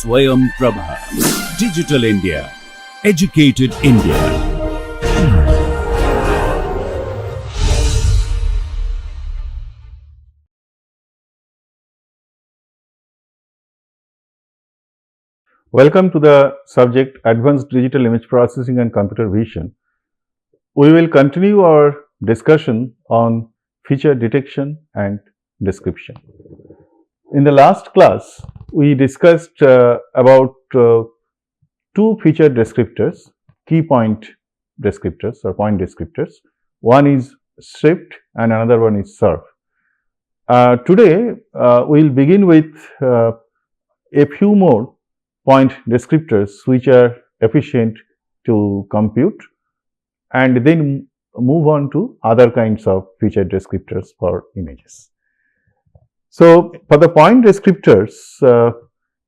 Swayam Prabha. Digital India. Educated India. Welcome to the subject Advanced Digital Image Processing and Computer Vision. We will continue our discussion on feature detection and description. In the last class, we discussed about two feature descriptors, key point descriptors or point descriptors. One is stripped and another one is surf. Today, we will begin with a few more point descriptors which are efficient to compute, and then move on to other kinds of feature descriptors for images. So, for the point descriptors,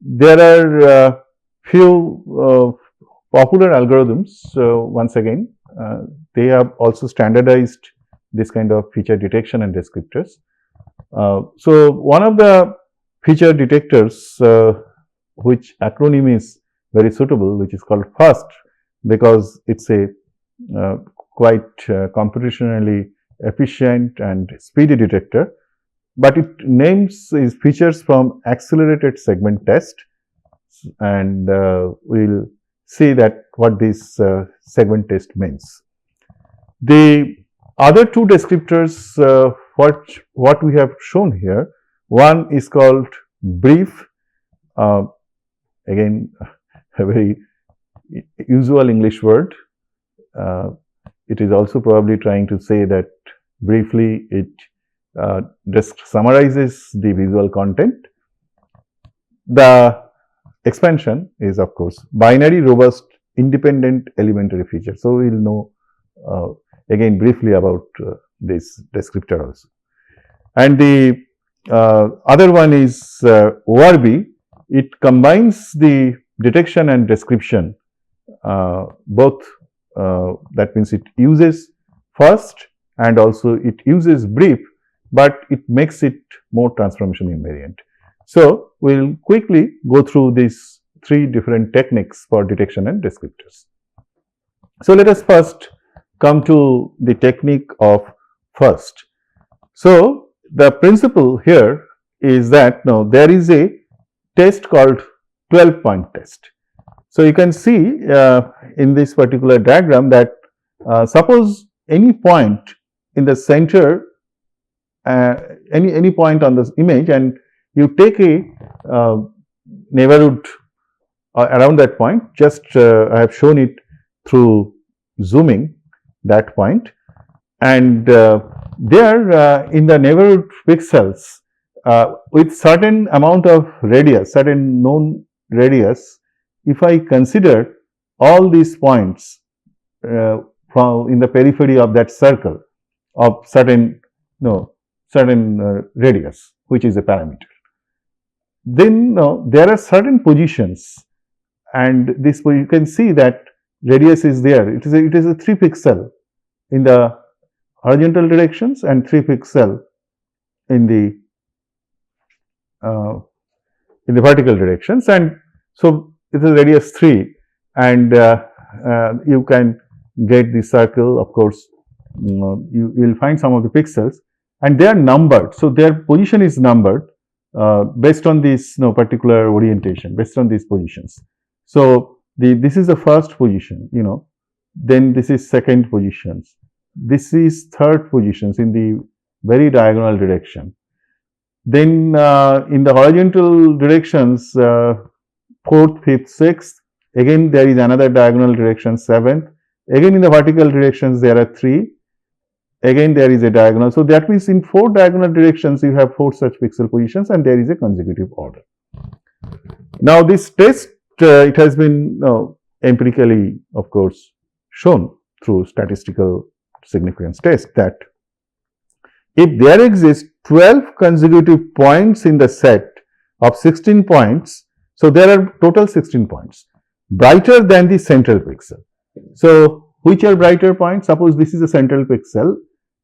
there are few popular algorithms. Once again, they have also standardized this kind of feature detection and descriptors. So, one of the feature detectors which acronym is very suitable, which is called FAST, because it's a quite computationally efficient and speedy detector, but it names its features from accelerated segment test, and we'll see that what this segment test means. The other two descriptors what we have shown here, one is called brief, again a very usual English word. It is also probably trying to say that briefly it just summarizes the visual content. The expansion is of course binary robust independent elementary feature. So, we will know again briefly about this descriptor also. And the other one is ORB. It combines the detection and description, both. That means it uses first and also it uses brief, but it makes it more transformation invariant. So, we will quickly go through these three different techniques for detection and descriptors. So, let us first come to the technique of first. So, the principle here is that now there is a test called 12-point test. So, you can see in this particular diagram that suppose any point in the center, any point on this image, and you take a neighborhood around that point. Just I have shown it through zooming that point, and there in the neighborhood pixels with certain amount of radius, certain known radius, if I consider all these points from in the periphery of that circle of certain radius, which is a parameter, then there are certain positions, and this you can see that radius is there. It is a 3 pixel in the horizontal directions and 3 pixel in the vertical directions, and so it is radius 3, and you can get the circle. Of course, you will find some of the pixels, and they are numbered. So, their position is numbered based on this particular orientation, based on these positions. So, this is the first position, then this is second positions, this is third positions in the very diagonal direction. Then in the horizontal directions, 4th, 5th, 6th, again there is another diagonal direction, 7th, again in the vertical directions there are 3, again there is a diagonal. So, that means in 4 diagonal directions you have 4 such pixel positions, and there is a consecutive order. Now, this test it has been empirically of course shown through statistical significance test that if there exist 12 consecutive points in the set of 16 points, so there are total 16 points brighter than the central pixel. So, which are brighter points? Suppose this is a central pixel,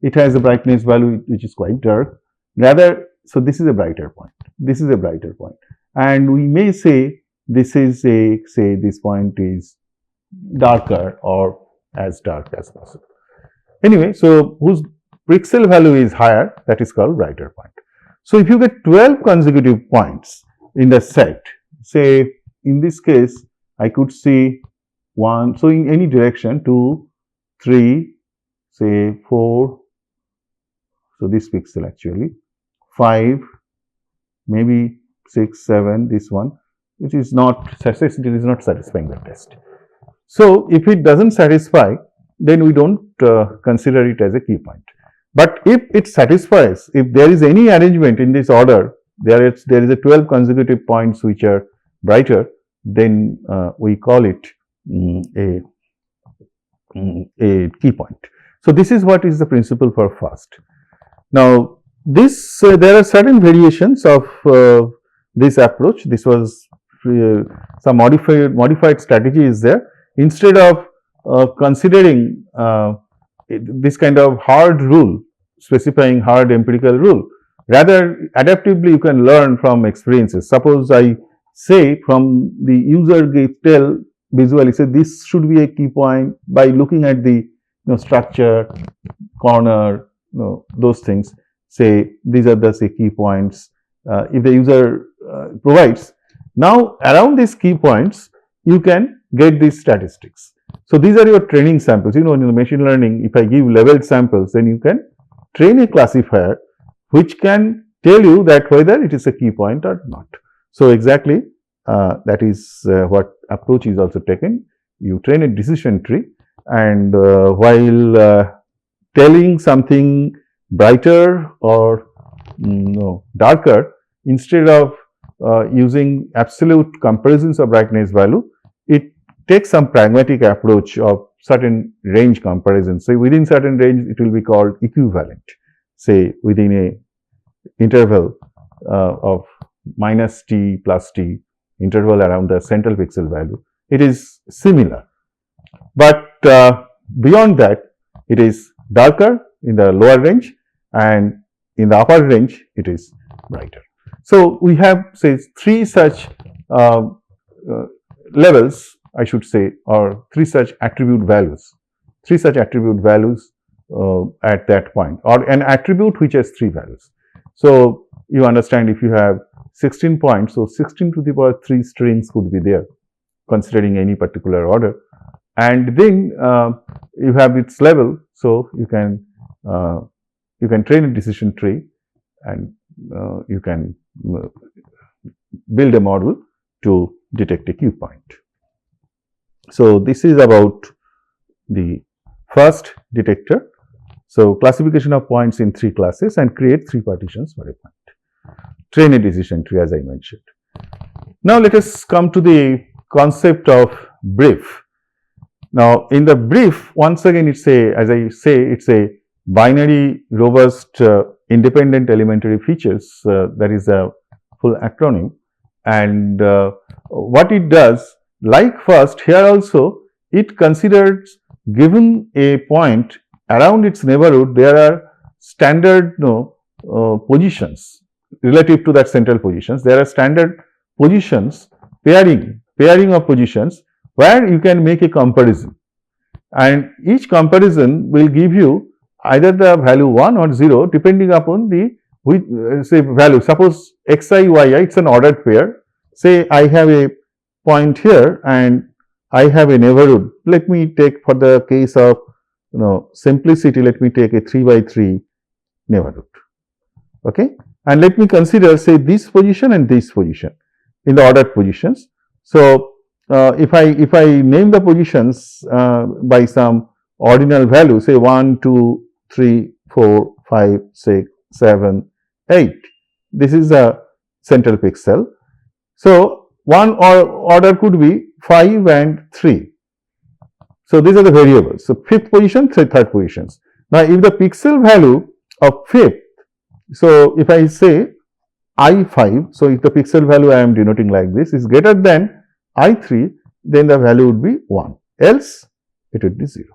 it has a brightness value which is quite dark, rather, so this is a brighter point, this is a brighter point, and we may say this is a, say this point is darker or as dark as possible. Anyway, so whose pixel value is higher, that is called brighter point. So if you get 12 consecutive points in the set, say in this case I could see 1, so in any direction 2, 3, say 4, so this pixel actually 5, maybe 6, 7, this one, which is not, it is not satisfying the test. So if it doesn't satisfy, then we don't consider it as a key point. But if it satisfies, if there is any arrangement in this order, there is a 12 consecutive points which are brighter, then we call it a key point. So this is what is the principle for fast. Now this there are certain variations of this approach. This was some modified strategy is there. Instead of considering this kind of hard rule, specifying hard empirical rule, rather adaptively you can learn from experiences. Suppose I say from the user tell visually, say this should be a key point by looking at the structure, corner, those things. Say these are the say key points. If the user provides, now around these key points you can get these statistics. So these are your training samples. In the machine learning, if I give leveled samples, then you can train a classifier which can tell you that whether it is a key point or not. So exactly that is what approach is also taken. You train a decision tree, and while telling something brighter or darker, instead of using absolute comparisons of brightness value, it takes some pragmatic approach of certain range comparisons. So within certain range, it will be called equivalent. Say within a interval of minus t plus t, interval around the central pixel value, it is similar. But beyond that, it is darker in the lower range, and in the upper range, it is brighter. So we have say 3 such levels, I should say, or 3 such attribute values. 3 such attribute values at that point, or an attribute which has 3 values. So you understand, if you have 16 points, so 16 to the power 3 strings could be there, considering any particular order. And then you have its level, so you can train a decision tree, and you can build a model to detect a key point. So this is about the first detector. So classification of points in 3 classes and create 3 partitions for a point. Train a decision tree, as I mentioned. Now let us come to the concept of brief. Now in the brief, once again it's as I say, it's a binary, robust, independent elementary features. That is a full acronym. And what it does, like first, here also it considers, given a point, around its neighborhood there are standard positions relative to that central positions. There are standard positions, pairing of positions, where you can make a comparison, and each comparison will give you either the value 1 or 0 depending upon the say value. Suppose xi, yi, it's an ordered pair. Say I have a point here and I have a neighborhood. Let me take, for the case of simplicity, let me take a 3 by 3 neighborhood. Okay, and let me consider, say, this position and this position in the ordered positions. So if I name the positions by some ordinal value, say 1, 2, 3, 4, 5, 6, 7, 8. This is a central pixel. So one order could be 5 and 3. So these are the variables. So 5th position, 3rd positions. Now if the pixel value of 5th, so if I say I5, so if the pixel value I am denoting like this is greater than I3, then the value would be 1, else it would be 0.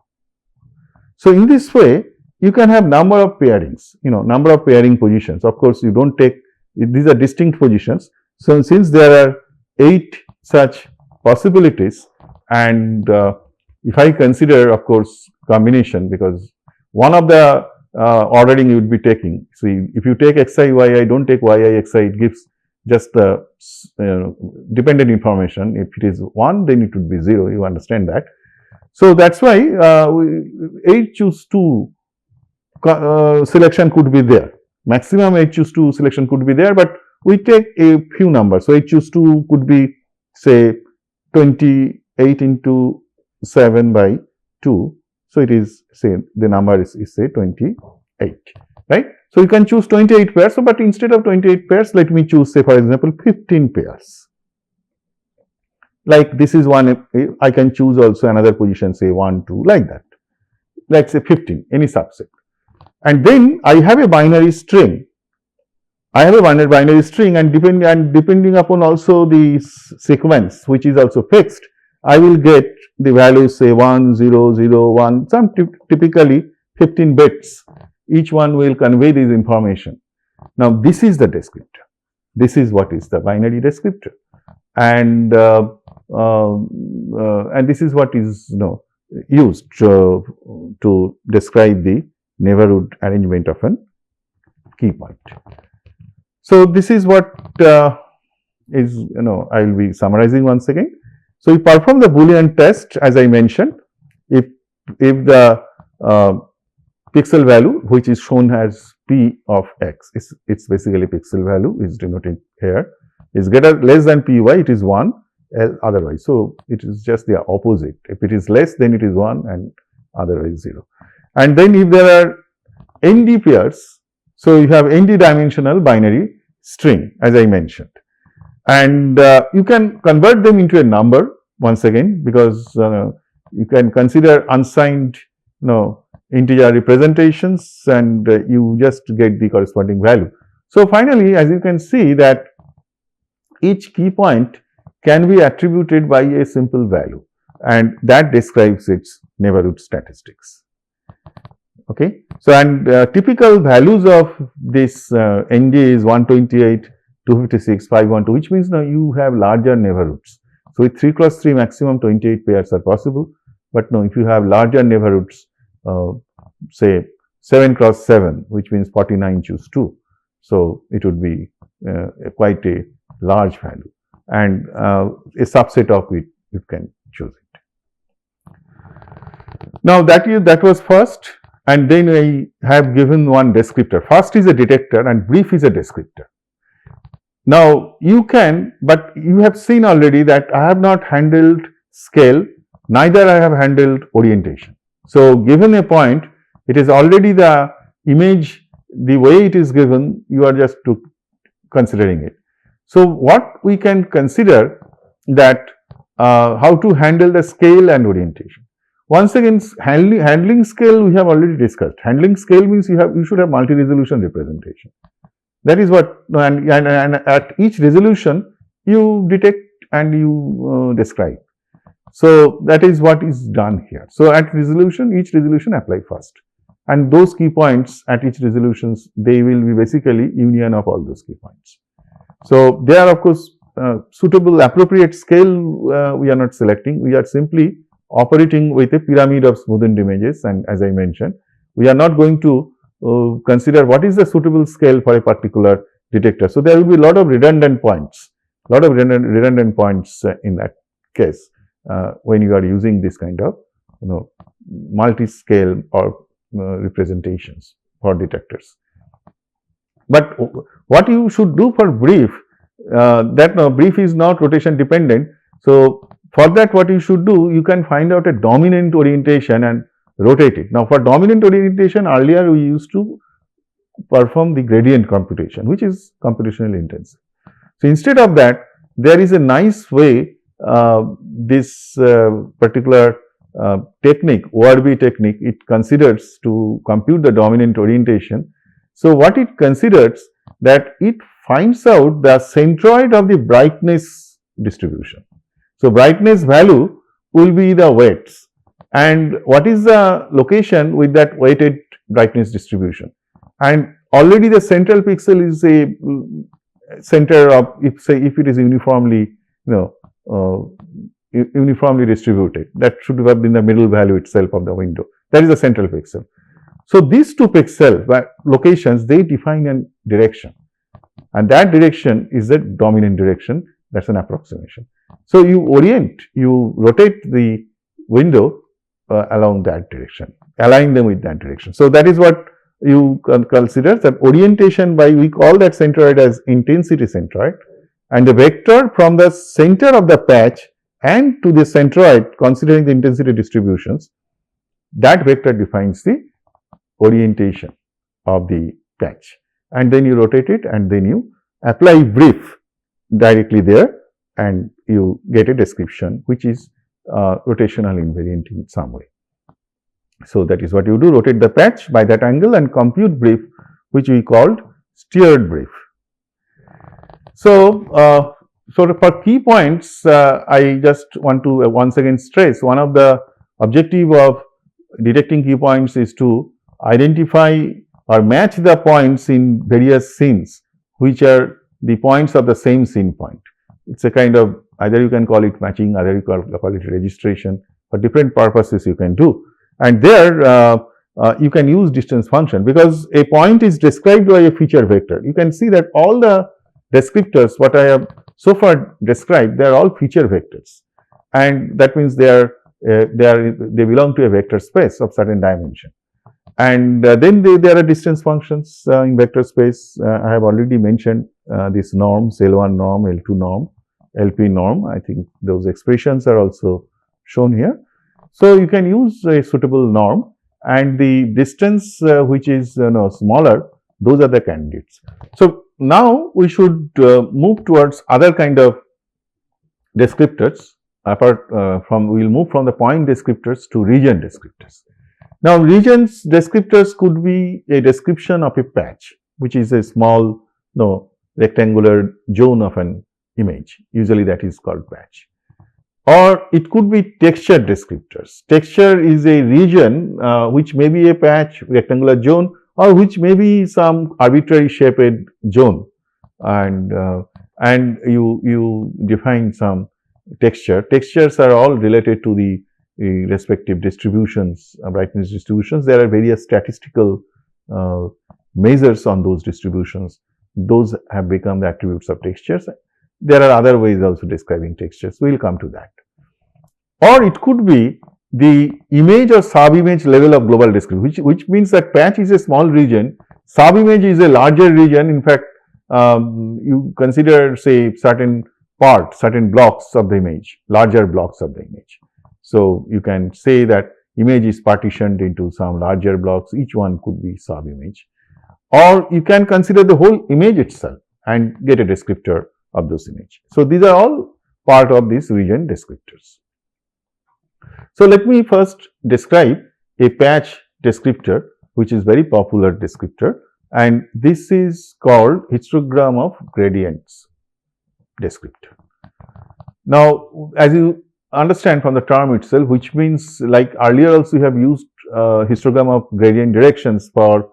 So in this way, you can have number of pairings, number of pairing positions. Of course, you don't take, these are distinct positions. So since there are 8 such possibilities, and if I consider, of course, combination, because one of the ordering you would be taking. See, if you take xi, yi, don't take yi, xi, it gives just the dependent information. If it is 1, then it would be 0, you understand that. So that's why H choose 2 selection could be there. Maximum H choose 2 selection could be there, but we take a few numbers. So H choose 2 could be, say, 28 into 7 by 2. So it is, say, the number is say 28, right? So you can choose 28 pairs. So, but instead of 28 pairs, let me choose, say, for example, 15 pairs. Like this is one, I can choose also another position, say 1, 2, like that. Like say 15, any subset. And then I have a binary string. I have a binary string, and depending upon also the sequence, which is also fixed, I will get the values, say 1, 0, 0, 1, some typically 15 bits. Each one will convey this information. Now, this is the descriptor. This is what is the binary descriptor, and this is what is used to describe the neighborhood arrangement of an key point. So this is what is I will be summarizing once again. So we perform the Boolean test, as I mentioned. If the pixel value, which is shown as p of x, it's basically pixel value is denoted here, is less than py, it is 1, otherwise. So it is just the opposite. If it is less, then it is 1, and otherwise 0. And then if there are nd pairs, so you have nd dimensional binary string, as I mentioned, and you can convert them into a number once again, because you can consider unsigned integer representations, and you just get the corresponding value. So finally, as you can see, that each key point can be attributed by a simple value, and that describes its neighborhood statistics. Okay. So, and typical values of this NJ is 128, 256, 512, which means now you have larger neighborhoods. So, with 3 cross 3 maximum 28 pairs are possible, but no, if you have larger neighborhoods, say 7 cross 7, which means 49 choose 2. So, it would be quite a large value, and a subset of it you can choose it. Now, that was first. And then I have given one descriptor. First is a detector and brief is a descriptor. Now, you can, but you have seen already that I have not handled scale, neither I have handled orientation. So, given a point, it is already the image, the way it is given, you are just considering it. So, what we can consider that how to handle the scale and orientation. Once again, handling scale we have already discussed. Handling scale means you should have multi-resolution representation. That is what, and at each resolution you detect and you describe. So that is what is done here. So at resolution, each resolution apply first, and those key points at each resolutions, they will be basically union of all those key points. So they are of course suitable appropriate scale we are not selecting, we are simply operating with a pyramid of smoothened images, and as I mentioned, we are not going to consider what is the suitable scale for a particular detector. So there will be a lot of redundant points, in that case when you are using this kind of multi-scale or representations for detectors. But what you should do for brief, brief is not rotation dependent. So for that, what you should do, you can find out a dominant orientation and rotate it. Now, for dominant orientation, earlier we used to perform the gradient computation, which is computationally intensive. So instead of that, there is a nice way this particular technique, ORB technique, it considers to compute the dominant orientation. So what it considers, that it finds out the centroid of the brightness distribution. So brightness value will be the weights, and what is the location with that weighted brightness distribution, and already the central pixel is a center of, if it is uniformly uniformly distributed. That should have been the middle value itself of the window. That is the central pixel. So these two pixel locations, they define a direction, and that direction is the dominant direction. That's an approximation. So you rotate the window along that direction, align them with that direction. So that is what you can consider that orientation by, we call that centroid as intensity centroid, and the vector from the center of the patch and to the centroid, considering the intensity distributions, that vector defines the orientation of the patch, and then you rotate it and then you apply brief directly there and you get a description which is rotational invariant in some way. So that is what you do, rotate the patch by that angle and compute brief, which we called steered brief. So, for key points, I just want to once again stress, one of the objective of detecting key points is to identify or match the points in various scenes which are the points of the same scene point. It's a kind of, either you can call it matching, either you call it registration. For different purposes you can do, and there you can use distance function, because a point is described by a feature vector. You can see that all the descriptors what I have so far described, they are all feature vectors, and that means they belong to a vector space of certain dimension. And then there are distance functions in vector space. I have already mentioned these norms, L1 norm, L2 norm, LP norm. I think those expressions are also shown here. So you can use a suitable norm, and the distance which is smaller, those are the candidates. So now we should move towards other kind of descriptors. Apart from, we will move from the point descriptors to region descriptors. Now, regions descriptors could be a description of a patch, which is a small rectangular zone of an image. Usually that is called patch. Or it could be texture descriptors. Texture is a region which may be a patch, rectangular zone, or which may be some arbitrary shaped zone, and you define some texture. Textures are all related to the respective distributions, brightness distributions. There are various statistical measures on those distributions. Those have become the attributes of textures. There are other ways also describing textures. We will come to that. Or it could be the image or sub-image level of global description, which means that patch is a small region, sub-image is a larger region. In fact, you consider, say, certain parts, certain blocks of the image, larger blocks of the image. So you can say that image is partitioned into some larger blocks, each one could be sub-image. Or you can consider the whole image itself and get a descriptor of those image. So these are all part of these region descriptors. So let me first describe a patch descriptor, which is very popular descriptor, and this is called histogram of gradients descriptor. Now, as you understand from the term itself, which means, like earlier also we have used histogram of gradient directions for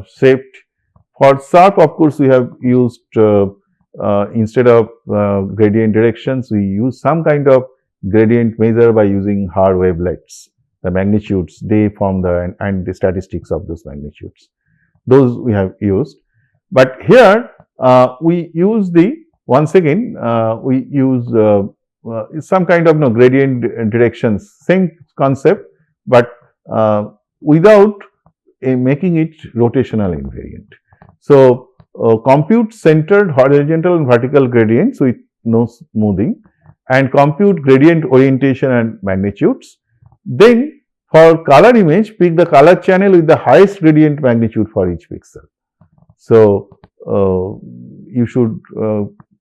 shaped. For sharp, of course, we have used instead of gradient directions, we use some kind of gradient measure by using Haar wavelets. The magnitudes, they form and the statistics of those magnitudes. Those we have used. But here we use once again we use some kind of gradient directions, same concept, but without making it rotational invariant. So compute centered horizontal and vertical gradients with no smoothing, and compute gradient orientation and magnitudes. Then for color image, pick the color channel with the highest gradient magnitude for each pixel. So you should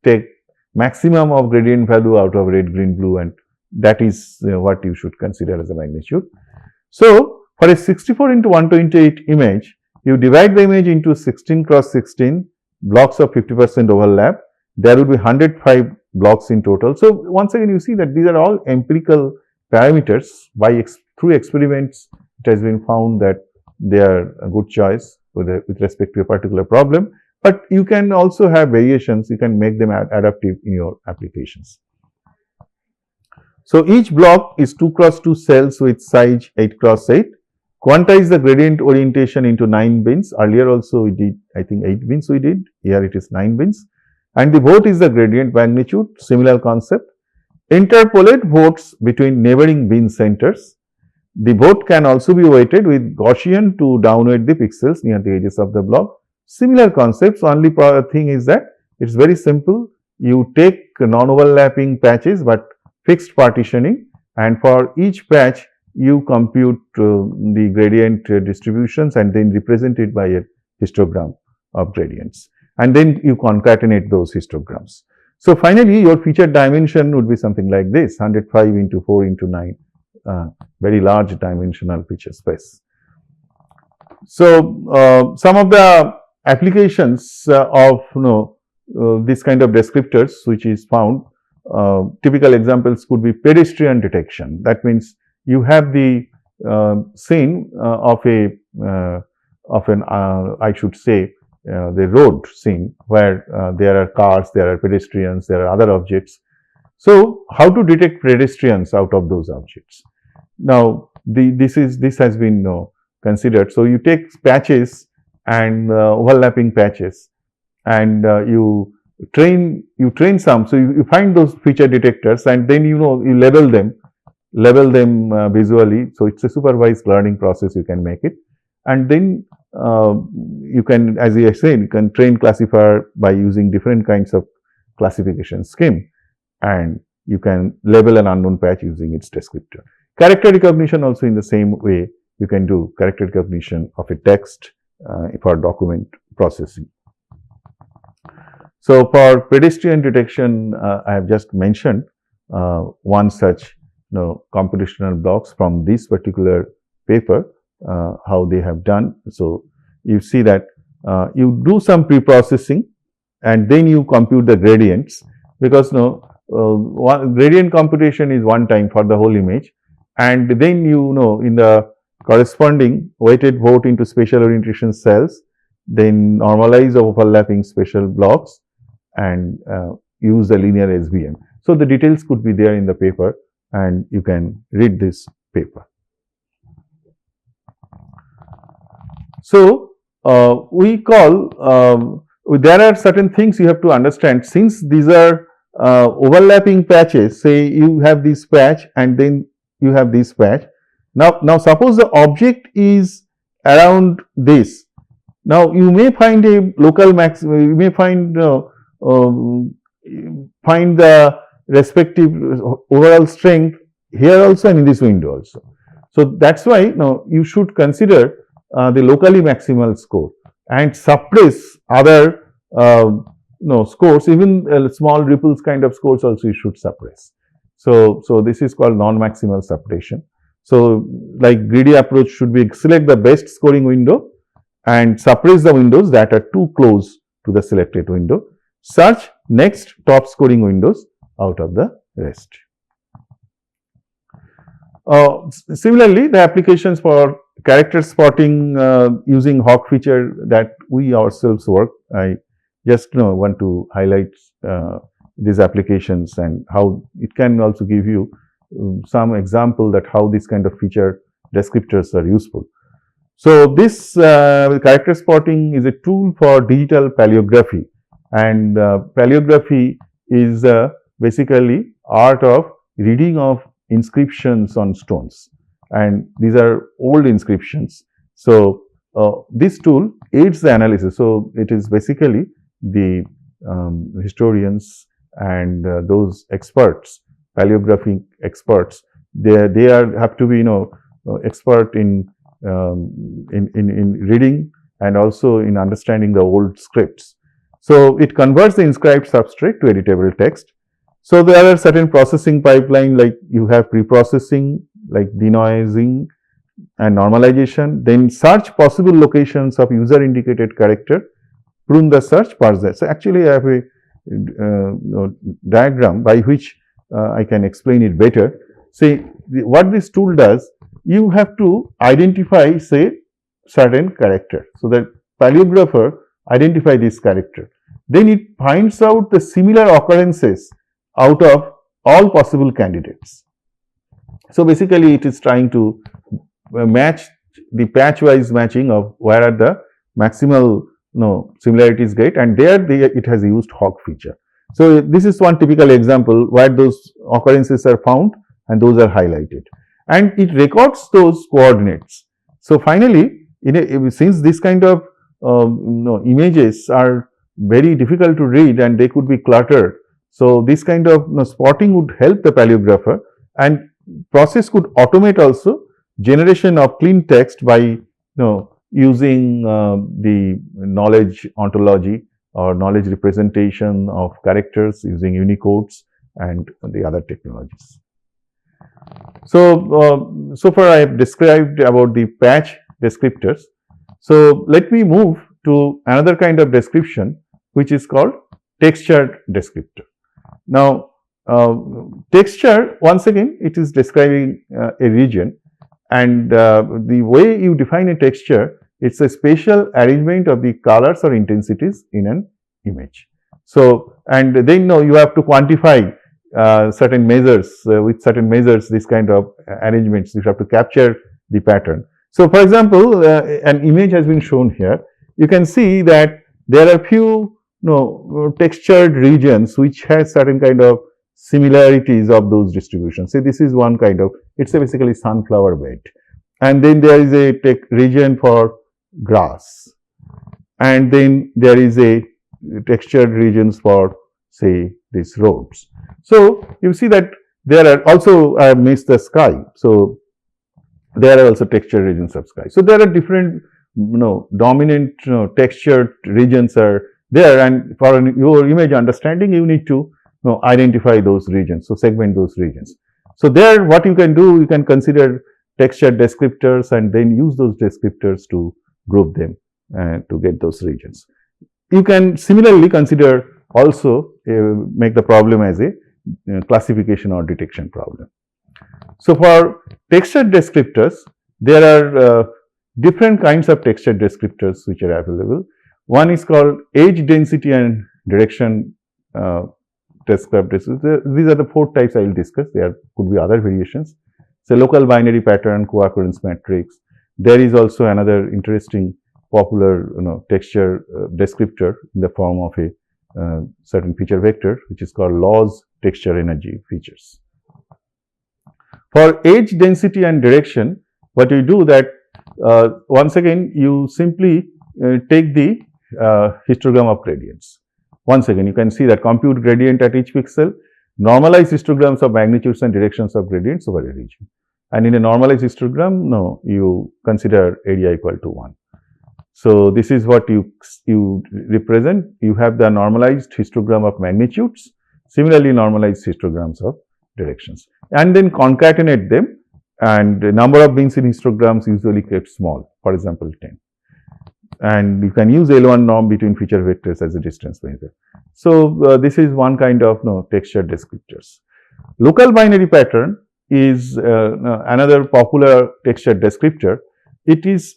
take maximum of gradient value out of red, green, blue, and that is what you should consider as a magnitude. So for a 64 into 128 image, you divide the image into 16 cross 16 blocks of 50% overlap. There will be 105 blocks in total. So once again, you see that these are all empirical parameters. Through experiments, it has been found that they are a good choice with respect to a particular problem. But you can also have variations. You can make them adaptive in your applications. So each block is 2 cross 2 cells with size 8 cross 8. Quantize the gradient orientation into 9 bins. Earlier also we did, I think 8 bins we did. Here it is 9 bins. And the vote is the gradient magnitude, similar concept. Interpolate votes between neighboring bin centers. The vote can also be weighted with Gaussian to downweight the pixels near the edges of the block. Similar concepts, only thing is that it's very simple. You take non-overlapping patches but fixed partitioning, and for each patch you compute the gradient distributions and then represent it by a histogram of gradients, and then you concatenate those histograms. So finally your feature dimension would be something like this: 105 into 4 into 9, very large dimensional feature space. So some of the applications of this kind of descriptors which is found, typical examples could be pedestrian detection. That means you have the scene of an I should say the road scene where there are cars, there are pedestrians, there are other objects. So how to detect pedestrians out of those objects? Now this has been considered. So you take patches and overlapping patches, and you train some. So you find those feature detectors, and then you label them visually. So it's a supervised learning process. You can make it, and then you can, as I said, you can train classifier by using different kinds of classification scheme, and you can label an unknown patch using its descriptor. Character recognition also in the same way. You can do character recognition of a text for document processing. So for pedestrian detection, I have just mentioned one such computational blocks from this particular paper, how they have done. So you see that you do some pre-processing and then you compute the gradients, because gradient computation is one time for the whole image, and then in the corresponding weighted vote into spatial orientation cells, then normalize the overlapping spatial blocks and use the linear SVM. So the details could be there in the paper, and you can read this paper. So we call, there are certain things you have to understand, since these are overlapping patches. Say you have this patch and then you have this patch. Now suppose the object is around this. Now you may find a local maximum, you may find the respective overall strength here also and in this window also. So that's why now you should consider the locally maximal score and suppress other scores, even small ripples kind of scores also you should suppress. So this is called non-maximal suppression. So like greedy approach should be select the best scoring window and suppress the windows that are too close to the selected window. Search next top scoring windows out of the rest. Similarly, the applications for character spotting using hawk feature that we ourselves work, I just want to highlight these applications and how it can also give you some example that how this kind of feature descriptors are useful. So this character spotting is a tool for digital paleography, and paleography is basically art of reading of inscriptions on stones, and these are old inscriptions. So this tool aids the analysis. So it is basically the historians and those experts, paleographic experts, they have to be expert in reading and also in understanding the old scripts. So it converts the inscribed substrate to editable text. So there are certain processing pipeline, like you have pre-processing, like denoising and normalization, then search possible locations of user indicated character, prune the search, parse that. So actually I have a diagram by which I can explain it better. Say what this tool does, you have to identify, say, certain character. So that paleographer identify this character. Then it finds out the similar occurrences out of all possible candidates. So basically it is trying to match the patch-wise matching of where are the maximal similarities get, and there it has used hog feature. So this is one typical example where those occurrences are found and those are highlighted, and it records those coordinates. So finally, since this kind of images are very difficult to read and they could be cluttered, so this kind of spotting would help the paleographer, and process could automate also generation of clean text by using the knowledge ontology or knowledge representation of characters using Unicodes and the other technologies. So, so far I have described about the patch descriptors. So, let me move to another kind of description which is called texture descriptor. Now, texture, once again, it is describing a region, and the way you define a texture, it's a spatial arrangement of the colors or intensities in an image. So, and then you have to quantify certain measures, with certain measures, this kind of arrangements, you have to capture the pattern. So, for example, an image has been shown here. You can see that there are few textured regions which has certain kind of similarities of those distributions. Say this is one kind of, it's a basically sunflower bed, and then there is a region for grass, and then there is a textured regions for, say, these roads. So you see that there are also, I have missed the sky. So there are also textured regions of sky. So there are different dominant textured regions are there, and for your image understanding you need to identify those regions, so segment those regions. So there what you can do, you can consider texture descriptors and then use those descriptors to group them and to get those regions. You can similarly consider also make the problem as a classification or detection problem. So for texture descriptors, there are different kinds of texture descriptors which are available. One is called edge density and direction descriptors. These are the 4 types I will discuss. There could be other variations. So local binary pattern, co-occurrence matrix. There is also another interesting popular texture descriptor in the form of a certain feature vector, which is called loss texture energy features. For edge density and direction, what you do that once again you simply take the histogram of gradients. Once again you can see that compute gradient at each pixel, normalize histograms of magnitudes and directions of gradients over a region, and in a normalized histogram you consider area equal to 1. So this is what you represent. You have the normalized histogram of magnitudes, similarly normalized histograms of directions, and then concatenate them, and the number of bins in histograms usually kept small, for example 10, and you can use L1 norm between feature vectors as a distance measure. So this is one kind of texture descriptors. Local binary pattern is another popular texture descriptor. It is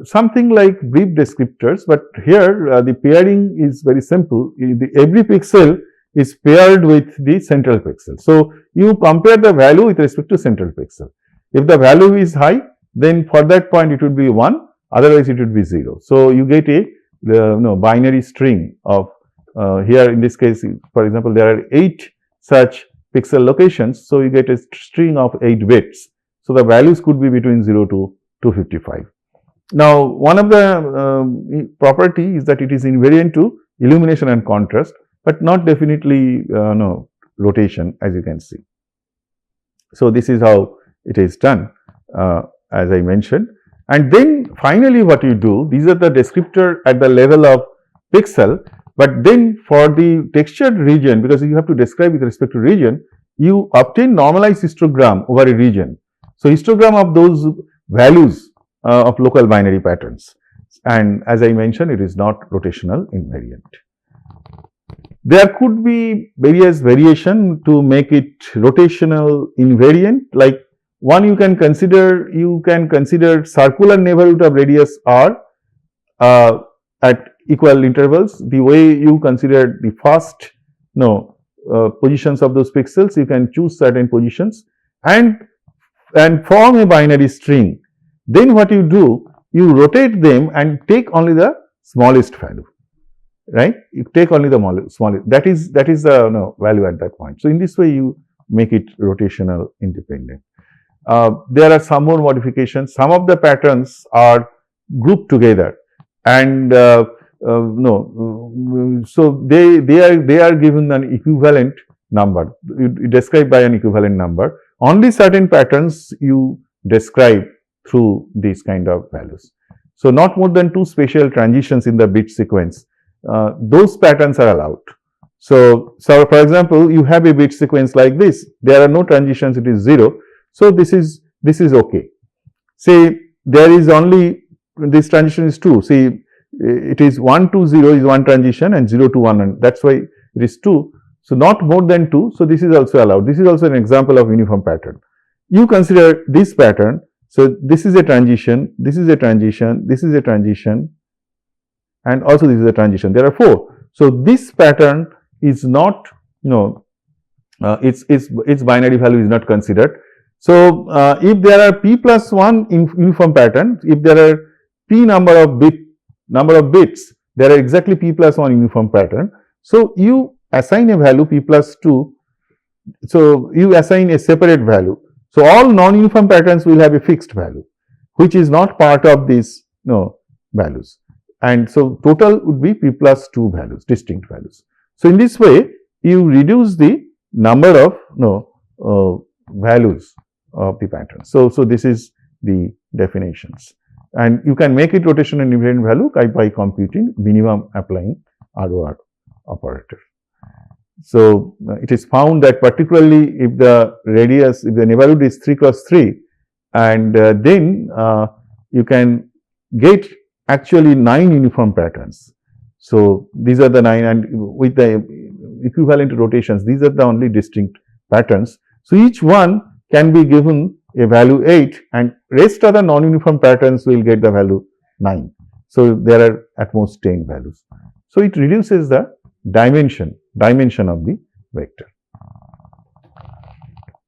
something like brief descriptors, but here the pairing is very simple. Every pixel is paired with the central pixel. So you compare the value with respect to central pixel. If the value is high, then for that point it would be 1, otherwise it would be 0. So you get a binary string of here in this case, for example, there are 8 such pixel locations. So you get a string of 8 bits. So the values could be between 0 to 255. Now, one of the property is that it is invariant to illumination and contrast, but not definitely rotation, as you can see. So this is how it is done, as I mentioned. And then finally what you do, these are the descriptor at the level of pixel, but then for the textured region, because you have to describe with respect to region, you obtain normalized histogram over a region. So histogram of those values of local binary patterns, and as I mentioned, it is not rotational invariant. There could be various variation to make it rotational invariant, like one you can consider circular neighborhood of radius r at equal intervals. The way you consider the first positions of those pixels, you can choose certain positions, and and form a binary string, then what you do, you rotate them and take only the smallest value, right? You take only the smallest, that is the value at that point. So in this way you make it rotational independent. There are some more modifications. Some of the patterns are grouped together, and so they are given an equivalent number. You describe by an equivalent number. Only certain patterns you describe through these kind of values. So not more than 2 spatial transitions in the bit sequence. Those patterns are allowed. So for example, you have a bit sequence like this. There are no transitions. It is 0. So this is okay. Say there is only this transition is 2. See, it is 1 to 0 is one transition and 0 to 1, and that's why it is 2. So not more than 2. So this is also allowed. This is also an example of uniform pattern. You consider this pattern. So this is a transition, this is a transition, this is a transition, and also this is a transition. There are 4. So this pattern is not, its binary value is not considered. So if there are p plus 1 in uniform pattern, if there are p number of bits, there are exactly p plus 1 uniform pattern. So you assign a value p plus 2. So you assign a separate value. So all non-uniform patterns will have a fixed value, which is not part of these values. And so total would be p plus 2 values, distinct values. So in this way, you reduce the number of values of the pattern. So this is the definitions. And you can make it rotation and independent value by computing minimum applying ROR operator. So it is found that particularly if the radius, if the neighborhood is 3 cross 3, and then you can get actually 9 uniform patterns. So these are the 9, and with the equivalent rotations, these are the only distinct patterns. So each one can be given a value 8, and rest of the non-uniform patterns will get the value 9. So there are at most 10 values. So it reduces the dimension of the vector.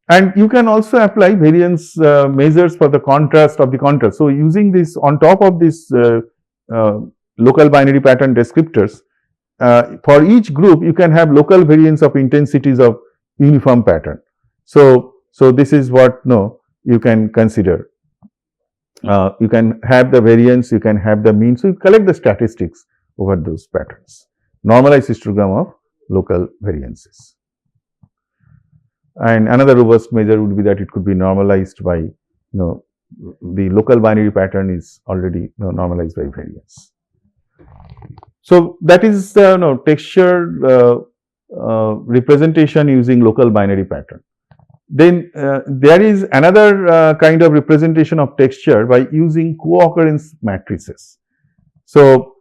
And you can also apply variance measures for the contrast of the contrast. So using this on top of this local binary pattern descriptors, for each group you can have local variance of intensities of uniform pattern. So this is what you can consider. You can have the variance, you can have the mean. So you collect the statistics over those patterns. Normalized histogram of local variances. And another robust measure would be that it could be normalized by, the local binary pattern is already normalized by variance. So that is the textured representation using local binary pattern. Then there is another kind of representation of texture by using co-occurrence matrices. So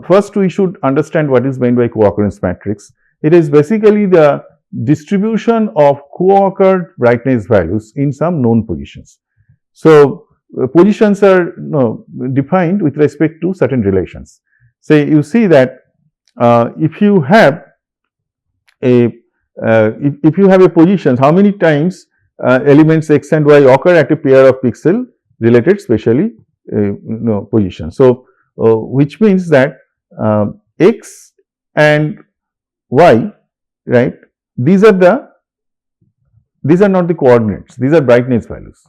first we should understand what is meant by co-occurrence matrix. It is basically the distribution of co-occurred brightness values in some known positions. So positions are defined with respect to certain relations. Say you see that if you have a position, how many times elements x and y occur at a pair of pixel related spatially position. So which means that x and y, right? These are not the coordinates. These are brightness values.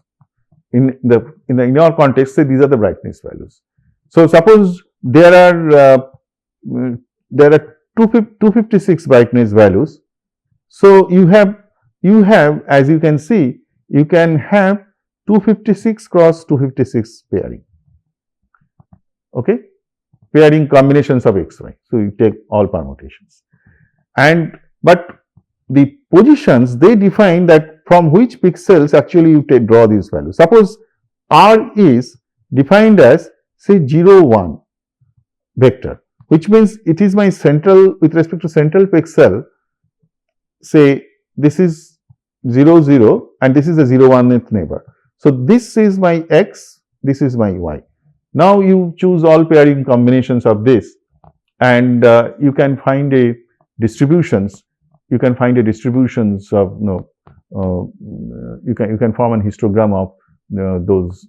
In your context, say these are the brightness values. So suppose there are 256 brightness values. So you have, as you can see, you can have 256 cross 256 pairing. Okay, pairing combinations of x, y. So you take all permutations, but the positions, they define that from which pixels actually you draw these values. Suppose R is defined as say 0, 1 vector, which means it is my central, with respect to central pixel, say this is 0, 0 and this is the 0, 1th neighbor. So this is my x, this is my y. Now you choose all pairing combinations of this, and you can find a distributions. You can find a distributions of you can form a histogram of those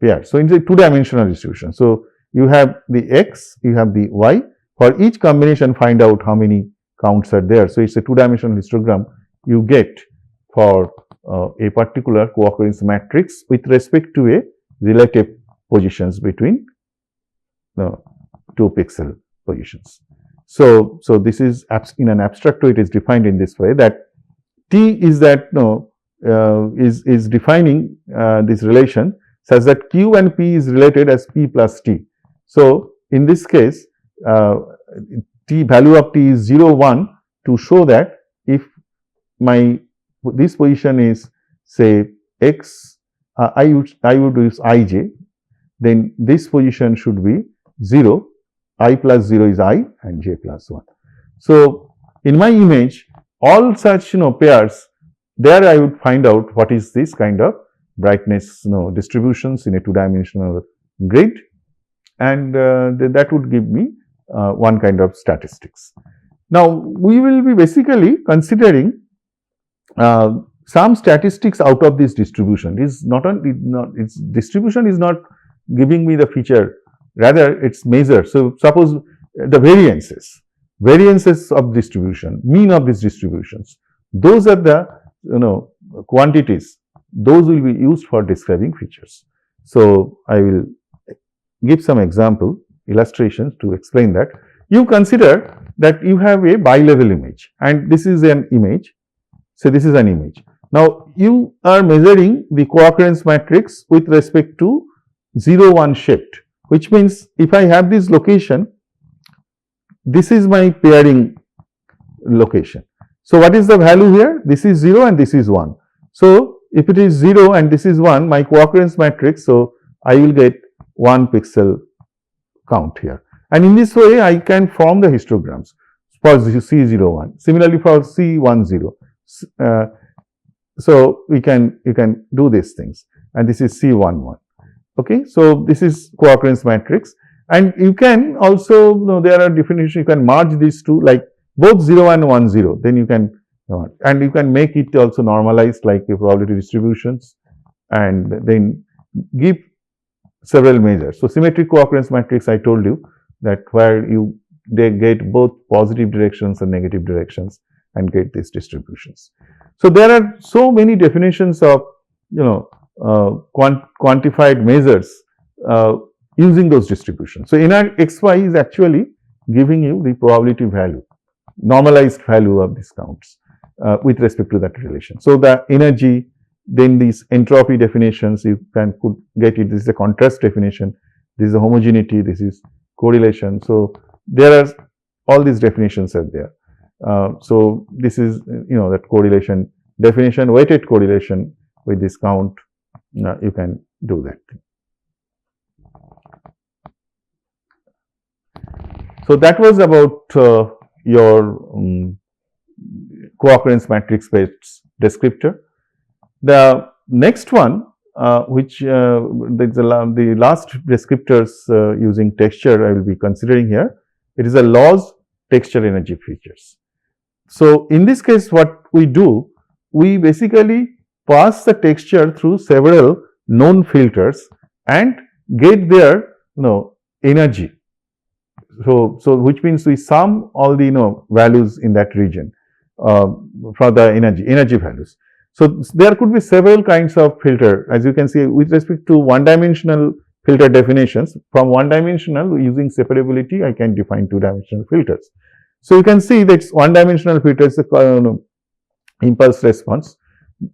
pairs. So, it's a two-dimensional distribution. So, you have the x, you have the y. For each combination, find out how many counts are there. So, it's a two-dimensional histogram you get for a particular co-occurrence matrix with respect to a relative positions between the 2 pixel positions. So, this is in an abstract way, it is defined in this way that T is that is defining this relation such that Q and P is related as P plus T. So, in this case, T value of T is 0, 1 to show that if this position is say x, I would use ij, then this position should be 0, I plus 0 is I and j plus 1. So, in my image, all such pairs, there I would find out what is this kind of brightness distributions in a two-dimensional grid, and that would give me one kind of statistics. Now, we will be basically considering some statistics out of this distribution. Its distribution is not giving me the feature, rather it's measure. So, suppose the variances of distribution, mean of these distributions, those are the quantities, those will be used for describing features. So, I will give some example illustrations to explain that. You consider that you have a bilevel image and this is an image. So, this is an image. Now, you are measuring the co-occurrence matrix with respect to 0, 1 shift, which means if I have this location, this is my pairing location. So, what is the value here? This is 0 and this is 1. So, if it is 0 and this is 1, my co-occurrence matrix, so I will get 1 pixel count here. And in this way, I can form the histograms for C01. Similarly, for C10. So, you can do these things, and this is C11. Okay, so this is co-occurrence matrix, and you can also there are definitions. You can merge these two, like both 0 and 10. Then you can and you can make it also normalized like a probability distributions, and then give several measures. So, symmetric co-occurrence matrix, I told you that where they get both positive directions and negative directions and get these distributions. So, there are so many definitions of quantified measures using those distributions. So, inner xy is actually giving you the probability value, normalized value of these counts with respect to that relation. So, the energy, then these entropy definitions you can get it. This is a contrast definition, this is a homogeneity, this is correlation. So, there are all these definitions are there. So, this is that correlation definition, weighted correlation with this count, you can do that thing. So, that was about your co-occurrence matrix based descriptor. The next one which the last descriptors using texture I will be considering here, it is a Law's texture energy features. So, in this case what we do, we basically pass the texture through several known filters and get their energy. So, which means we sum all the values in that region for the energy values. So, there could be several kinds of filter, as you can see with respect to one dimensional filter definitions. From one dimensional, using separability I can define two dimensional filters. So, you can see that one dimensional filter is the impulse response.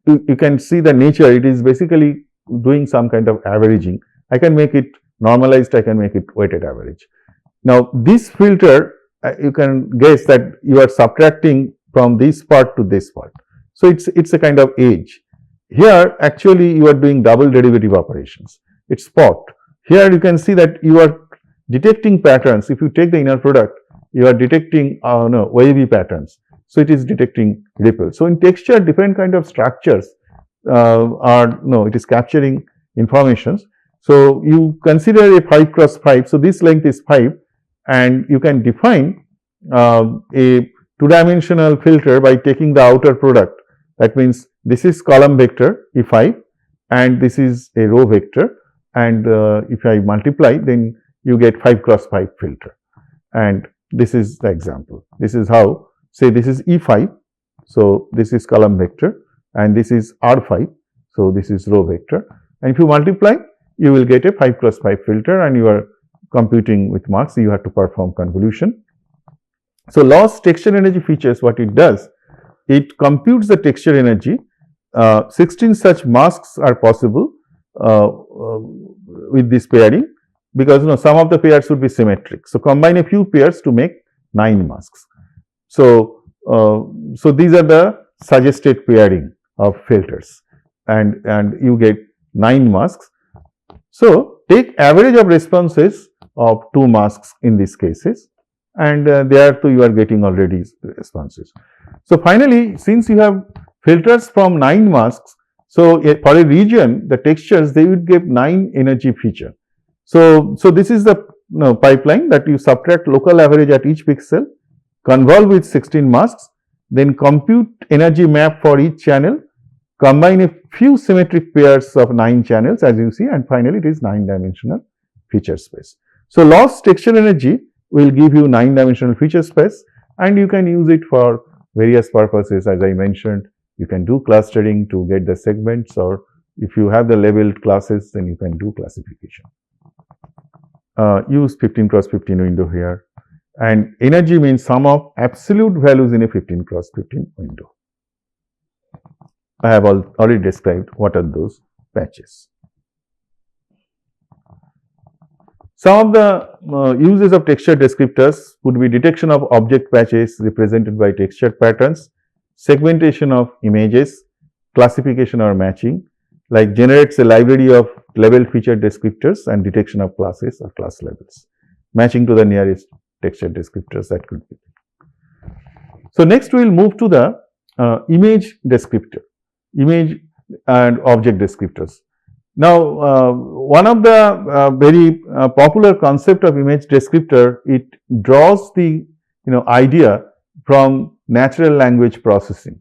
You can see the nature, it is basically doing some kind of averaging. I can make it normalized, I can make it weighted average. Now, this filter you can guess that you are subtracting from this part to this part. So, it is a kind of edge. Here actually you are doing double derivative operations, it is spot. Here you can see that you are detecting patterns. If you take the inner product, you are detecting wavy patterns. So, it is detecting ripple. So, in texture different kind of structures it is capturing informations. So, you consider a 5 cross 5. So, this length is 5 and you can define a two-dimensional filter by taking the outer product. That means, this is column vector E5 and this is a row vector, and if I multiply, then you get 5 cross 5 filter, and this is the example. This is how, say this is E5, so this is column vector, and this is R5, so this is row vector, and if you multiply, you will get a 5 cross 5 filter, and you are computing with marks, so you have to perform convolution. So loss texture energy features, what it does, it computes the texture energy. 16 such masks are possible with this pairing, because some of the pairs would be symmetric. So combine a few pairs to make 9 masks. So these are the suggested pairing of filters, and you get 9 masks. So take average of responses of 2 masks in these cases, and there too you are getting already responses. So finally, since you have filters from 9 masks, so for a region, the textures, they would give 9 energy feature. So this is the pipeline that you subtract local average at each pixel, convolve with 16 masks, then compute energy map for each channel, combine a few symmetric pairs of 9 channels as you see, and finally it is 9-dimensional feature space. So loss texture energy will give you 9-dimensional feature space, and you can use it for various purposes. As I mentioned, you can do clustering to get the segments, or if you have the labeled classes, then you can do classification. Use 15 cross 15 window here, and energy means sum of absolute values in a 15 cross 15 window. I have already described what are those patches. Some of the uses of texture descriptors would be detection of object patches represented by textured patterns, segmentation of images, classification or matching, like generates a library of label feature descriptors and detection of classes or class labels, matching to the nearest texture descriptors that could be. So next we will move to the image descriptor, image and object descriptors. Now, one of the very popular concept of image descriptor, it draws the idea from natural language processing,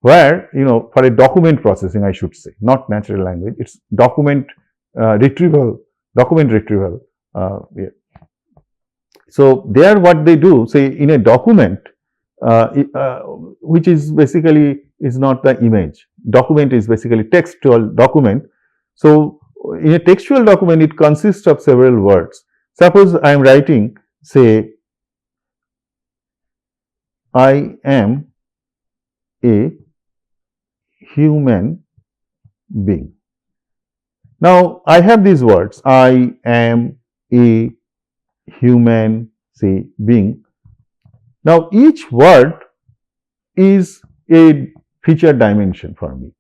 where for a document processing, I should say, not natural language, it's document retrieval. Yeah. So there, what they do, say in a document, which is basically is not the image. Document is basically textual document. So in a textual document, it consists of several words. Suppose I am writing, say, I am a human being. Now I have these words, I am a human, say, being. Now each word is a feature dimension for me.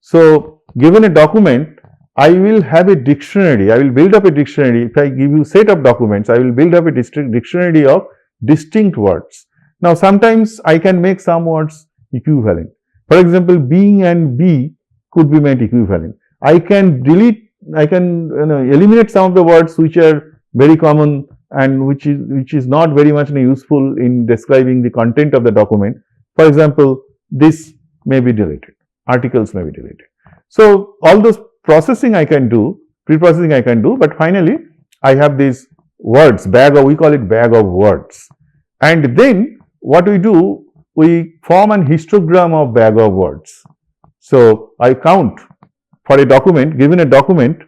So given a document, I will have a dictionary, I will build up a dictionary. If I give you set of documents, I will build up a dictionary of distinct words. Now sometimes I can make some words equivalent. For example, being and be could be made equivalent. I can delete, I can eliminate some of the words which are very common and which is not very much useful in describing the content of the document. For example, this may be deleted, articles may be deleted. So all those processing I can do, pre-processing I can do, but finally I have these words, we call it bag of words. And then what we do, we form an histogram of bag of words. So I count for a document, given a document,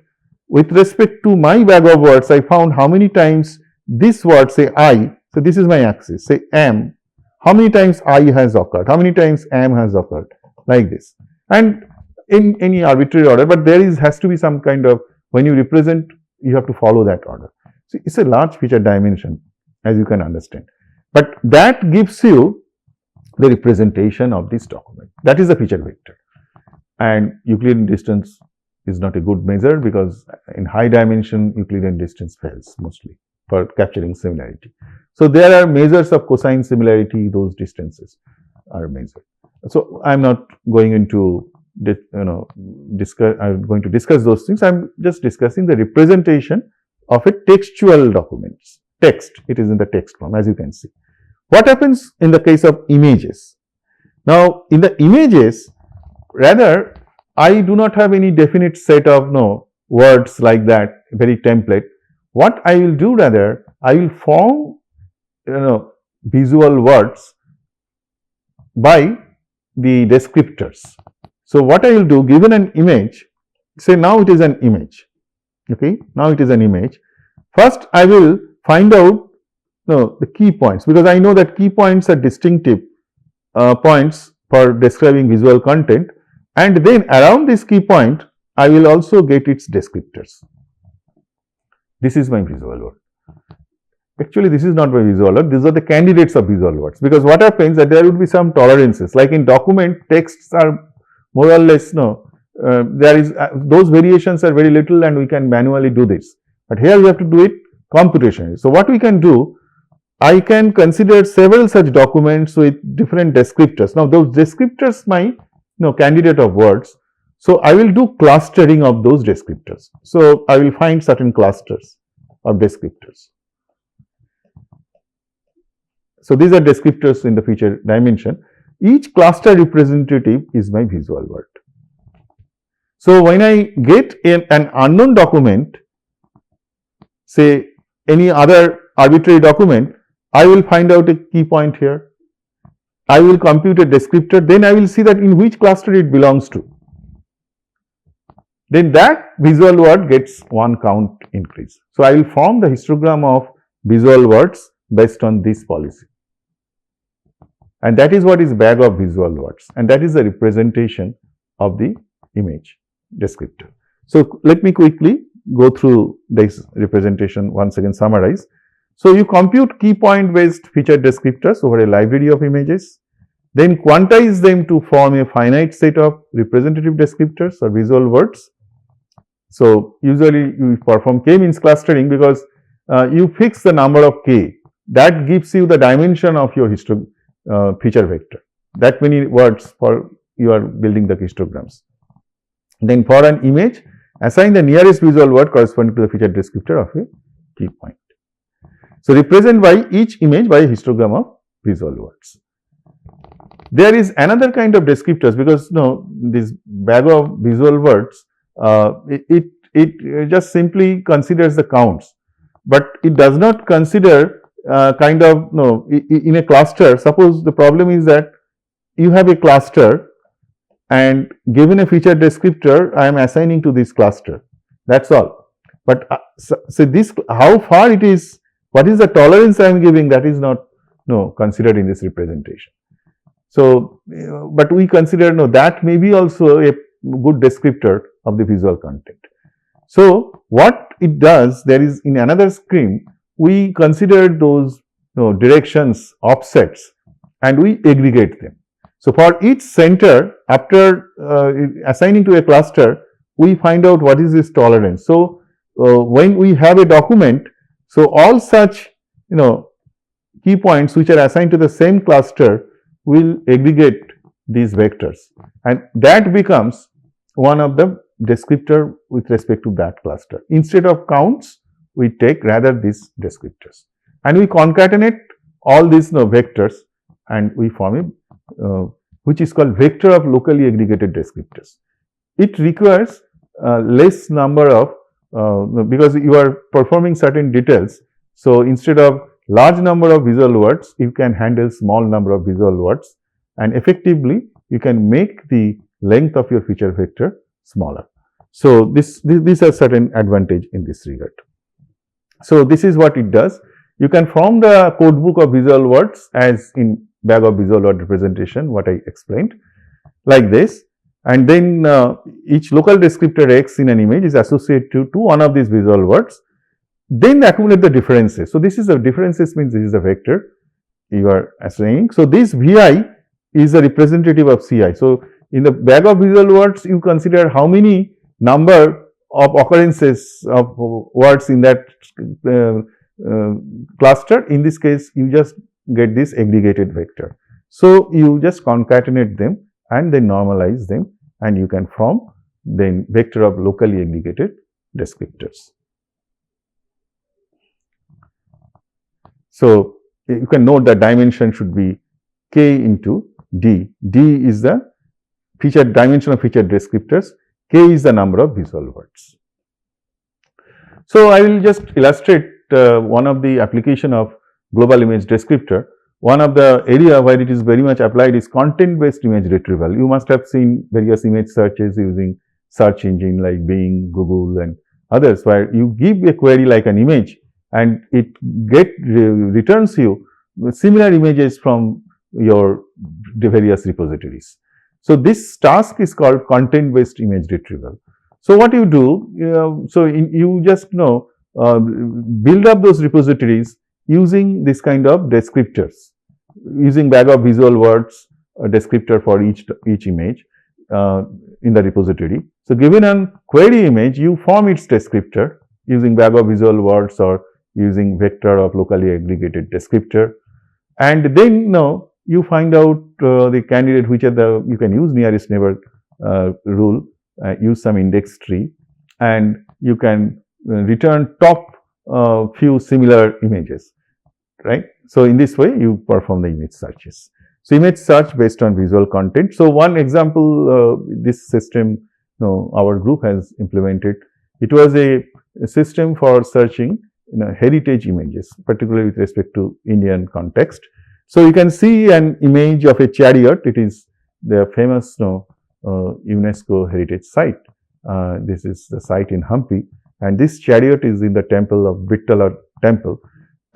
with respect to my bag of words, I found how many times this word, say I, so this is my axis, say am, how many times I has occurred, how many times am has occurred, like this. And in any arbitrary order, but there has to be some kind of, when you represent, you have to follow that order. So it's a large feature dimension, as you can understand. But that gives you the representation of this document. That is the feature vector. And Euclidean distance is not a good measure, because in high dimension, Euclidean distance fails mostly for capturing similarity. So there are measures of cosine similarity, those distances are measured. So I'm not going into I'm going to discuss those things. I'm just discussing the representation of a textual document. Text, it is in the text form, as you can see. What happens in the case of images? Now, in the images, rather, I do not have any definite set of words like that, very template. What I will do rather, I will form visual words by the descriptors. So what I will do, given an image, say now it is an image, okay, now it is an image. First I will find out the key points, because I know that key points are distinctive points for describing visual content, and then around this key point I will also get its descriptors. This is my visual word. Actually, this is not my visual word, these are the candidates of visual words, because what happens that there would be some tolerances, like in document texts are more or less there is those variations are very little and we can manually do this, but here we have to do it computationally. So what we can do, I can consider several such documents with different descriptors. Now those descriptors my candidate of words. So I will do clustering of those descriptors. So I will find certain clusters of descriptors. So these are descriptors in the feature dimension. Each cluster representative is my visual word. So when I get an unknown document, say any other arbitrary document, I will find out a key point here. I will compute a descriptor, then I will see that in which cluster it belongs to. Then that visual word gets one count increase. So I will form the histogram of visual words based on this policy. And that is what is bag of visual words, and that is the representation of the image descriptor. So let me quickly go through this representation once again, summarize. So you compute key point based feature descriptors over a library of images, then quantize them to form a finite set of representative descriptors or visual words. So usually you perform k-means clustering, because you fix the number of k, that gives you the dimension of your feature vector, that many words for you are building the histograms. Then for an image, assign the nearest visual word corresponding to the feature descriptor of a key point. So represent by each image by a histogram of visual words. There is another kind of descriptors, because this bag of visual words, it just simply considers the counts, but it does not consider in a cluster. Suppose the problem is that you have a cluster and given a feature descriptor, I am assigning to this cluster, that's all. But so this, how far it is, what is the tolerance I am giving, that is not considered in this representation. So but we consider that may be also a good descriptor of the visual content. So what it does, there is in another screen, we consider those directions, offsets, and we aggregate them. So for each center, after assigning to a cluster, we find out what is this tolerance. So when we have a document, so all such key points which are assigned to the same cluster will aggregate these vectors, and that becomes one of the descriptor with respect to that cluster. Instead of counts, we take rather these descriptors, and we concatenate all these vectors, and we form a which is called vector of locally aggregated descriptors. It requires less number of because you are performing certain details. So instead of large number of visual words, you can handle small number of visual words, and effectively you can make the length of your feature vector smaller. So these are certain advantage in this regard. So this is what it does. You can form the codebook of visual words as in bag of visual word representation, what I explained, like this, and then each local descriptor X in an image is associated to one of these visual words. Then accumulate the differences. So this is the differences, means this is a vector you are assigning. So this Vi is a representative of Ci. So in the bag of visual words, you consider how many number of occurrences of words in that cluster. In this case, you just get this aggregated vector. So you just concatenate them and then normalize them, and you can form then vector of locally aggregated descriptors. So you can note that dimension should be k into d. D is the dimension of feature descriptors, k is the number of visual words. So, I will just illustrate one of the application of global image descriptor. One of the area where it is very much applied is content based image retrieval. You must have seen various image searches using search engine like Bing, Google and others, where you give a query like an image and it returns you similar images from your various repositories. So, this task is called content based image retrieval. So, what you do, you just build up those repositories using this kind of descriptors, using bag of visual words, a descriptor for each image in the repository. So, given a query image, you form its descriptor using bag of visual words or using vector of locally aggregated descriptor, and then you find out the candidate, which are you can use nearest neighbor rule, use some index tree, and you can return top few similar images, right. So, in this way you perform the image searches. So, image search based on visual content. So, one example this system our group has implemented, it was a system for searching heritage images, particularly with respect to Indian context. So, you can see an image of a chariot. It is the famous UNESCO heritage site. This is the site in Hampi, and this chariot is in the temple of Vittala temple.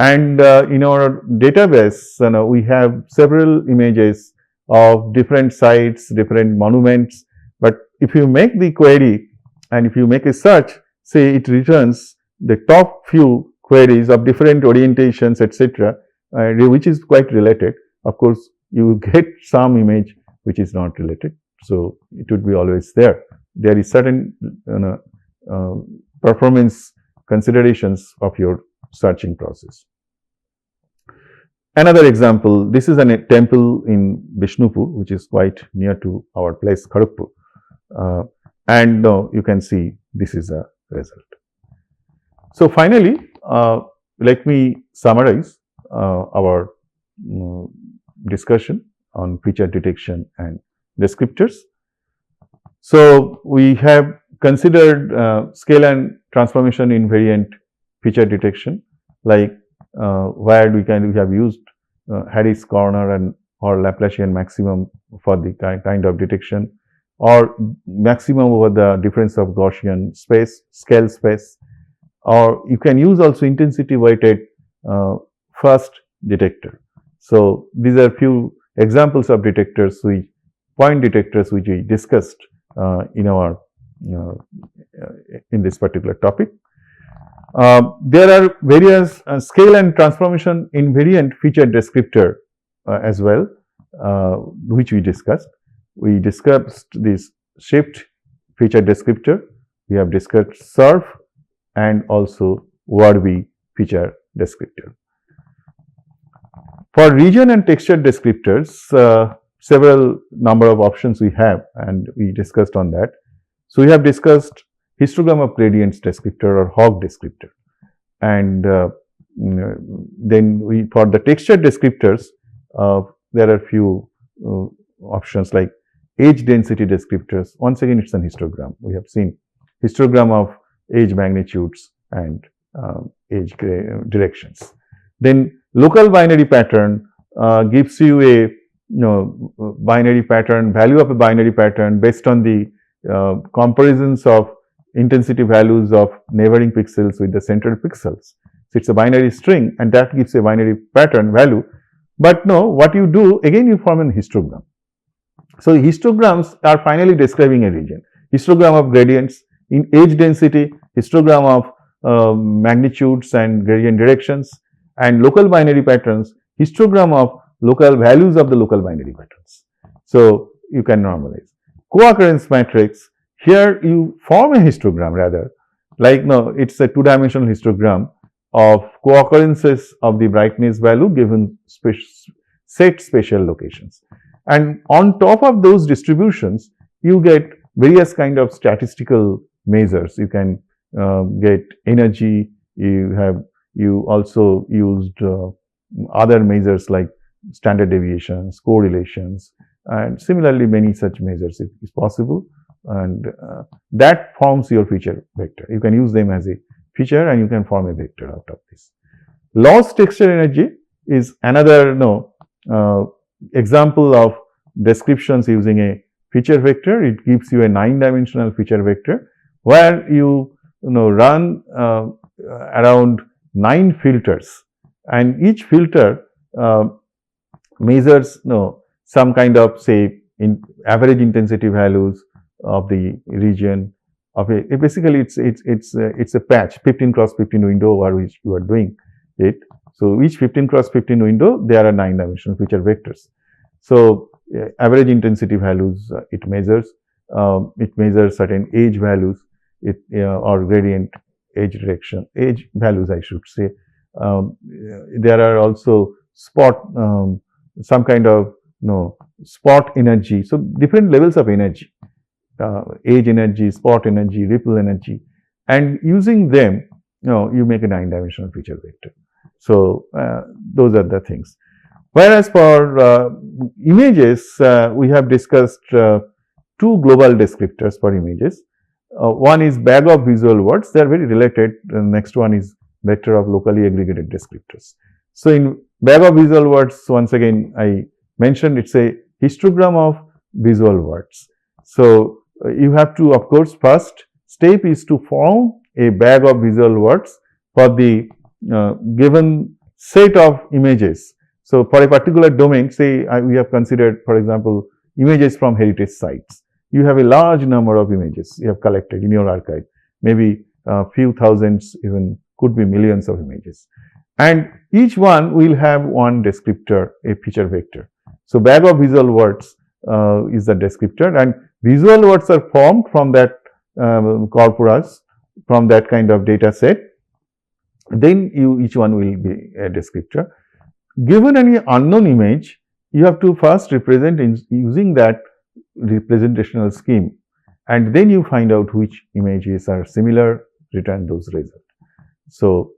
And in our database, we have several images of different sites, different monuments. But if you make the query and if you make a search, say it returns the top few queries of different orientations, etc., which is quite related. Of course, you get some image which is not related. So, it would be always there. There is certain performance considerations of your searching process. Another example, this is a temple in Bishnupur, which is quite near to our place Kharagpur, and you can see this is a result. So, finally, let me summarize our discussion on feature detection and descriptors. So, we have considered scale and transformation invariant feature detection, like where we have used Harris corner and or Laplacian maximum for the kind of detection, or maximum over the difference of Gaussian space, scale space, or you can use also intensity weighted first detector. So, these are few examples of detectors, point detectors which we discussed in our in this particular topic. There are various scale and transformation invariant feature descriptor as well, which we discussed. We discussed this shift feature descriptor, we have discussed surf and also Warby feature descriptor. For region and texture descriptors, several number of options we have, and we discussed on that. So, we have discussed histogram of gradients descriptor or HOG descriptor, and then for the texture descriptors, there are few options like edge density descriptors. Once again, it is an histogram. We have seen histogram of edge magnitudes and edge directions. Then local binary pattern gives you a binary pattern, value of a binary pattern based on the comparisons of intensity values of neighboring pixels with the central pixels. So, it is a binary string and that gives a binary pattern value, but no, what you do again, you form an histogram. So, histograms are finally describing a region, histogram of gradients in edge density, histogram of magnitudes and gradient directions, and local binary patterns, histogram of local values of the local binary patterns. So, you can normalize. Co-occurrence matrix, here you form a histogram rather, like it is a two-dimensional histogram of co-occurrences of the brightness value given set spatial locations. And on top of those distributions, you get various kind of statistical measures. You can get energy, you also used other measures like standard deviations, correlations, and similarly many such measures is possible, and that forms your feature vector. You can use them as a feature and you can form a vector out of this. Loss texture energy is another example of descriptions using a feature vector. It gives you a 9-dimensional feature vector where you run around 9 filters, and each filter measures some kind of, say, average intensity values of the region of basically it's a patch, 15 cross 15 window over which you are doing it. So each 15 cross 15 window, there are 9-dimensional feature vectors. So average intensity values it measures certain edge values, or gradient edge direction, edge values I should say. There are also spot, some kind of spot energy. So different levels of energy, edge energy, spot energy, ripple energy, and using them you make a 9-dimensional feature vector. So those are the things. Whereas for images, we have discussed 2 global descriptors for images. One is bag of visual words. They are very related. The next one is vector of locally aggregated descriptors. So in bag of visual words, once again I mentioned it's a histogram of visual words. So you have to, of course, first step is to form a bag of visual words for the given set of images. So for a particular domain, say we have considered, for example, images from heritage sites. You have a large number of images you have collected in your archive, maybe a few thousands, even could be millions of images. And each one will have one descriptor, a feature vector. So bag of visual words is the descriptor, and visual words are formed from that corpus, from that kind of data set. Then each one will be a descriptor. Given any unknown image, you have to first represent using that representational scheme, and then you find out which images are similar, return those results. So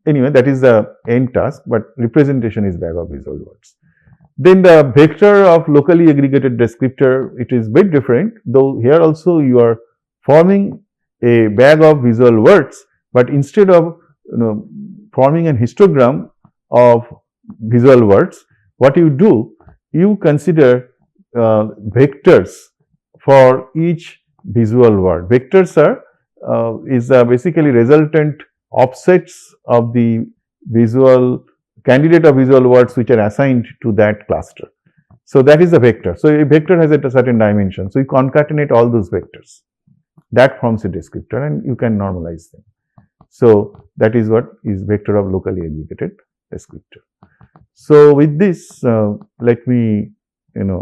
anyway, that is the end task, but representation is bag of visual words. Then the vector of locally aggregated descriptor, it is bit different, though here also you are forming a bag of visual words, but instead of forming an histogram of visual words, what you do, you consider vectors for each visual word. Vectors are basically resultant offsets of the visual candidate of visual words which are assigned to that cluster. So that is the vector. So a vector has a certain dimension. So you concatenate all those vectors. That forms a descriptor and you can normalize them. So that is what is vector of locally aggregated descriptor. So with this, let me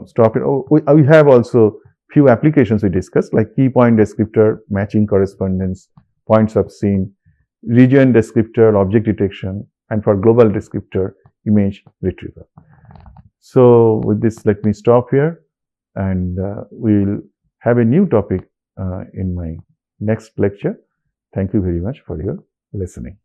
stop it. We have also few applications we discussed, like key point descriptor, matching correspondence, points of scene, region descriptor, object detection, and for global descriptor, image retrieval. So with this, let me stop here, and we'll have a new topic in my next lecture. Thank you very much for your listening.